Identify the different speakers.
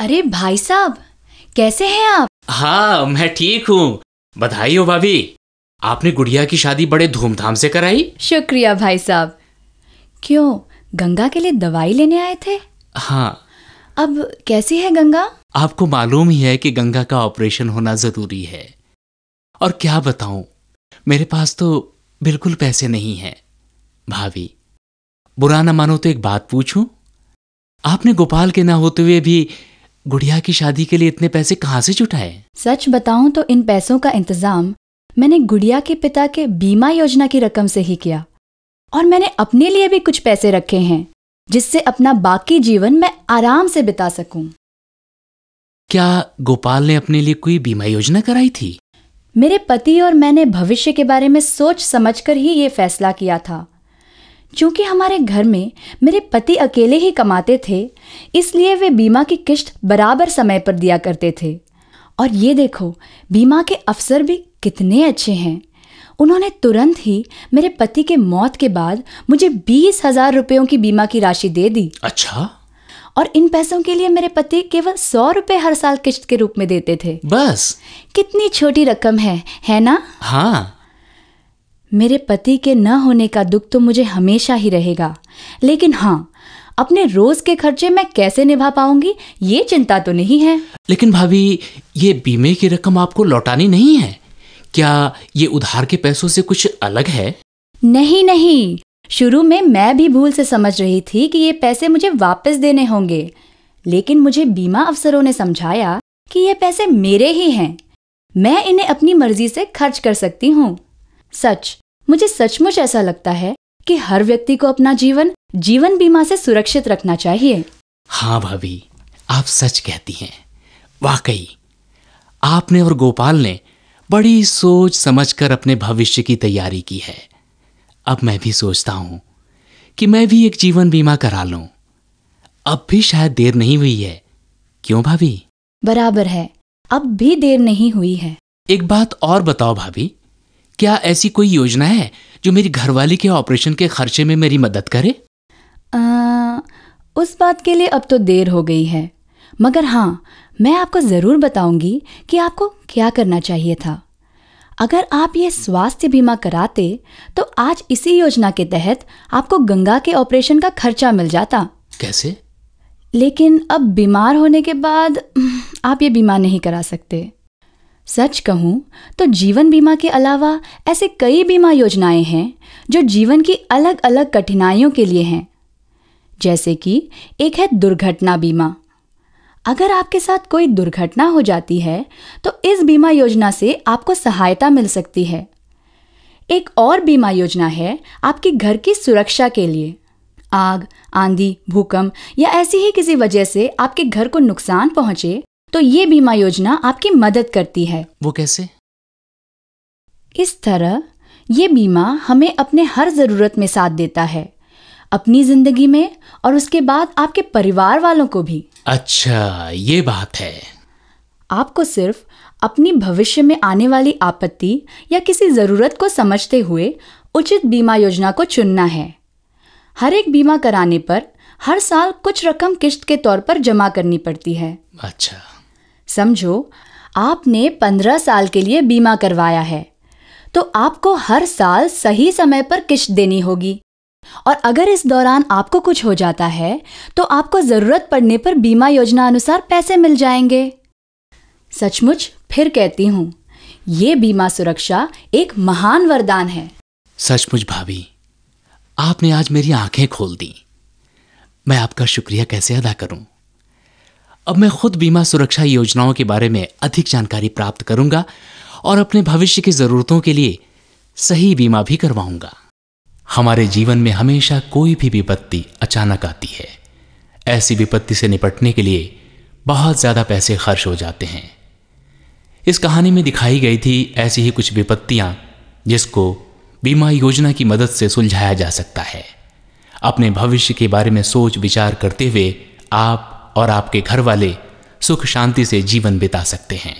Speaker 1: अरे भाई साहब, कैसे हैं आप?
Speaker 2: हाँ, मैं ठीक हूँ। बधाई हो भाभी, आपने गुड़िया की शादी बड़े धूमधाम से कराई।
Speaker 1: शुक्रिया भाई साहब। क्यों, गंगा के लिए दवाई लेने आए थे?
Speaker 2: हाँ।
Speaker 1: अब कैसी है गंगा?
Speaker 2: आपको मालूम ही है कि गंगा का ऑपरेशन होना जरूरी है। और क्या बताऊं, मेरे पास तो बिल्कुल पैसे नहीं हैं। भाभी, बुरा ना मानो तो एक बात पूछूं? आपने गोपाल के ना होते हुए भी गुड़िया की शादी के लिए इतने पैसे कहाँ से जुटाए?
Speaker 1: सच बताऊं तो इन पैसों का इंतजाम मैंने गुड़िया के पिता के बीमा योजना की रकम से ही किया। और मैंने अपने लिए भी कुछ पैसे रखे हैं, जिससे अपना बाकी जीवन मैं आराम से बिता सकूं।
Speaker 2: क्या गोपाल ने अपने लिए कोई बीमा योजना कराई थी?
Speaker 1: मेरे पति और मैंने भविष्य के बारे में सोच समझकर ही ये फैसला किया था। चूंकि हमारे घर में मेरे पति अकेले ही कमाते थे, इसलिए वे बीमा की किश्त बराबर समय पर दिया करते थे। और ये देखो, बीमा के अफसर भी कितने अच्छे हैं। उन्होंने तुरंत ही मेरे पति के मौत के बाद मुझे 20,000 रुपयों की बीमा की राशि दे दी।
Speaker 2: अच्छा।
Speaker 1: और इन पैसों के लिए मेरे पति केवल 100 रुपए हर साल किश्त के रूप में देते थे।
Speaker 2: बस?
Speaker 1: कितनी छोटी रकम है ना?
Speaker 2: हाँ।
Speaker 1: मेरे पति के न होने का दुख तो मुझे हमेशा ही रहेगा, लेकिन हाँ, अपने रोज के खर्चे मैं कैसे निभा पाऊंगी, ये चिंता तो नहीं है।
Speaker 2: लेकिन भाभी, ये बीमे की रकम आपको लौटानी नहीं है क्या? ये उधार के पैसों से कुछ अलग है?
Speaker 1: नहीं, शुरू में मैं भी भूल से समझ रही थी कि ये पैसे मुझे वापस देने होंगे, लेकिन मुझे बीमा अफसरों ने समझाया कि ये पैसे मेरे ही हैं, मैं इन्हें अपनी मर्जी से खर्च कर सकती हूँ। मुझे सचमुच ऐसा लगता है कि हर व्यक्ति को अपना जीवन बीमा से सुरक्षित रखना चाहिए।
Speaker 2: हाँ भाभी, आप सच कहती हैं। वाकई आपने और गोपाल ने बड़ी सोच समझकर अपने भविष्य की तैयारी की है। अब मैं भी सोचता हूं कि मैं भी एक जीवन बीमा करा लूं। अब भी शायद देर नहीं हुई है, क्यों भाभी?
Speaker 1: बराबर है, अब भी देर नहीं हुई है।
Speaker 2: एक बात और बताओ भाभी, क्या ऐसी कोई योजना है जो मेरी घरवाली के ऑपरेशन के खर्चे में मेरी मदद करे?
Speaker 1: उस बात के लिए अब तो देर हो गई है, मगर हाँ, मैं आपको जरूर बताऊंगी कि आपको क्या करना चाहिए था। अगर आप ये स्वास्थ्य बीमा कराते तो आज इसी योजना के तहत आपको गंगा के ऑपरेशन का खर्चा मिल जाता।
Speaker 2: कैसे?
Speaker 1: लेकिन अब बीमार होने के बाद आप ये बीमा नहीं करा सकते। सच कहूं तो जीवन बीमा के अलावा ऐसे कई बीमा योजनाएं हैं जो जीवन की अलग अलग कठिनाइयों के लिए हैं। जैसे कि एक है दुर्घटना बीमा। अगर आपके साथ कोई दुर्घटना हो जाती है तो इस बीमा योजना से आपको सहायता मिल सकती है। एक और बीमा योजना है आपकी घर की सुरक्षा के लिए। आग, आंधी, भूकंप या ऐसी ही किसी वजह से आपके घर को नुकसान पहुंचे तो ये बीमा योजना आपकी मदद करती है।
Speaker 2: वो कैसे?
Speaker 1: इस तरह ये बीमा हमें अपने हर जरूरत में साथ देता है, अपनी जिंदगी में और उसके बाद आपके परिवार वालों को भी।
Speaker 2: अच्छा, ये बात है।
Speaker 1: आपको सिर्फ अपनी भविष्य में आने वाली आपत्ति या किसी जरूरत को समझते हुए उचित बीमा योजना को चुनना है। हर एक बीमा कराने पर हर साल कुछ रकम किश्त के तौर पर जमा करनी पड़ती है।
Speaker 2: अच्छा।
Speaker 1: समझो, आपने 15 साल के लिए बीमा करवाया है, तो आपको हर साल सही समय पर किश्त देनी होगी। और अगर इस दौरान आपको कुछ हो जाता है तो आपको जरूरत पड़ने पर बीमा योजना अनुसार पैसे मिल जाएंगे। सचमुच फिर कहती हूँ, ये बीमा सुरक्षा एक महान वरदान है।
Speaker 2: सचमुच भाभी, आपने आज मेरी आंखें खोल दी। मैं आपका शुक्रिया कैसे अदा करूं? अब मैं खुद बीमा सुरक्षा योजनाओं के बारे में अधिक जानकारी प्राप्त करूंगा और अपने भविष्य की जरूरतों के लिए सही बीमा भी करवाऊंगा। हमारे जीवन में हमेशा कोई भी विपत्ति अचानक आती है। ऐसी विपत्ति से निपटने के लिए बहुत ज्यादा पैसे खर्च हो जाते हैं। इस कहानी में दिखाई गई थी ऐसी ही कुछ विपत्तियां जिसको बीमा योजना की मदद से सुलझाया जा सकता है। अपने भविष्य के बारे में सोच विचार करते हुए आप और आपके घर वाले सुख शांति से जीवन बिता सकते हैं।